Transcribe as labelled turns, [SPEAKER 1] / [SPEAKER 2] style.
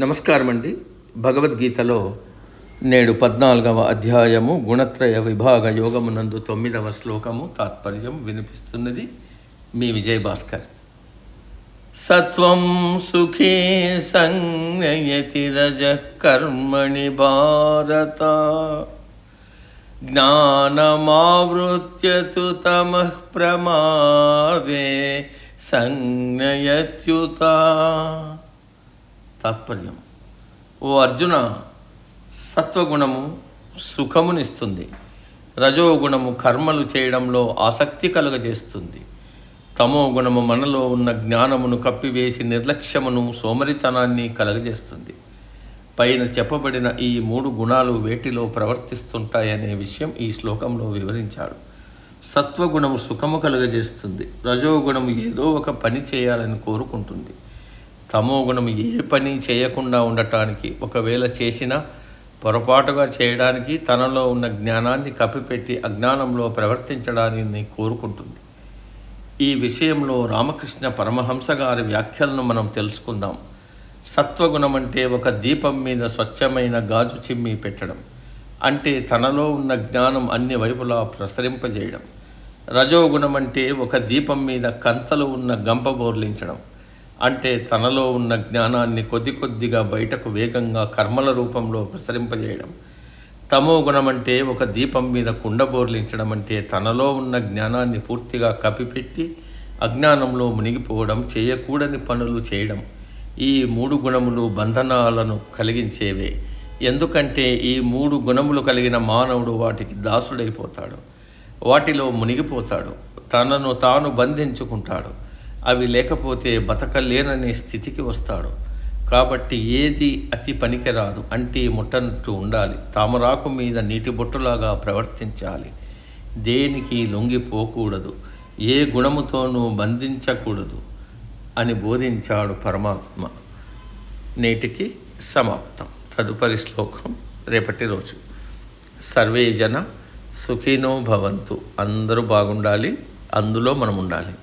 [SPEAKER 1] నమస్కారం అండి. భగవద్గీతలో నేడు 14వ అధ్యాయము గుణత్రయ విభాగ యోగమునందు 9వ శ్లోకము తాత్పర్యం వినిపిస్తున్నది మీ విజయభాస్కర్. సత్వం సుఖే సంయతి రజః కర్మణి భారత జ్ఞానమావృత్య తు తమః ప్రమాదే సంజ్ఞయత్యుత. తాత్పర్యం: ఓ అర్జున, సత్వగుణము సుఖమునిస్తుంది, రజోగుణము కర్మలు చేయడంలో ఆసక్తి కలుగజేస్తుంది, తమో గుణము మనలో ఉన్న జ్ఞానమును కప్పివేసి నిర్లక్ష్యమును సోమరితనాన్ని కలుగజేస్తుంది. పైన చెప్పబడిన ఈ 3 గుణాలు వేటిలో ప్రవర్తిస్తుంటాయనే విషయం ఈ శ్లోకంలో వివరించాడు. సత్వగుణము సుఖము కలుగజేస్తుంది, రజోగుణము ఏదో ఒక పని చేయాలని కోరుకుంటుంది, తమో గుణము ఏ పని చేయకుండా ఉండటానికి, ఒకవేళ చేసినా పొరపాటుగా చేయడానికి, తనలో ఉన్న జ్ఞానాన్ని కప్పిపెట్టి అజ్ఞానంలో ప్రవర్తించడాన్ని కోరుకుంటుంది. ఈ విషయంలో రామకృష్ణ పరమహంస గారి వ్యాఖ్యలను మనం తెలుసుకుందాం. సత్వగుణం అంటే ఒక దీపం మీద స్వచ్ఛమైన గాజు చిమ్మి పెట్టడం, అంటే తనలో ఉన్న జ్ఞానం అన్ని వైపులా ప్రసరింపజేయడం. రజోగుణం అంటే ఒక దీపం మీద కంతలు ఉన్న గంప బోర్లించడం, అంటే తనలో ఉన్న జ్ఞానాన్ని కొద్ది కొద్దిగా బయటకు వేగంగా కర్మల రూపంలో ప్రసరింపజేయడం. తమో గుణం అంటే ఒక దీపం మీద కుండ బోర్లించడం, అంటే తనలో ఉన్న జ్ఞానాన్ని పూర్తిగా కప్పిపెట్టి అజ్ఞానంలో మునిగిపోవడం, చేయకూడని పనులు చేయడం. ఈ 3 గుణములు బంధనాలను కలిగించేవే. ఎందుకంటే ఈ 3 గుణములు కలిగిన మానవుడు వాటికి దాసుడైపోతాడు, వాటిలో మునిగిపోతాడు, తనను తాను బంధించుకుంటాడు. అవి లేకపోతే బతకలేననే స్థితికి వస్తాడు. కాబట్టి ఏది అతి పనికిరాదు, అంటే ముట్టనట్టు ఉండాలి, తామరాకు మీద నీటి బొట్టులాగా ప్రవర్తించాలి, దేనికి లొంగిపోకూడదు, ఏ గుణముతోనూ బంధించకూడదు అని బోధించాడు పరమాత్మ. నేటికి సమాప్తం. తదుపరి శ్లోకం రేపటి రోజు. సర్వే జన సుఖినో భవంతు. అందరూ బాగుండాలి, అందులో మనం ఉండాలి.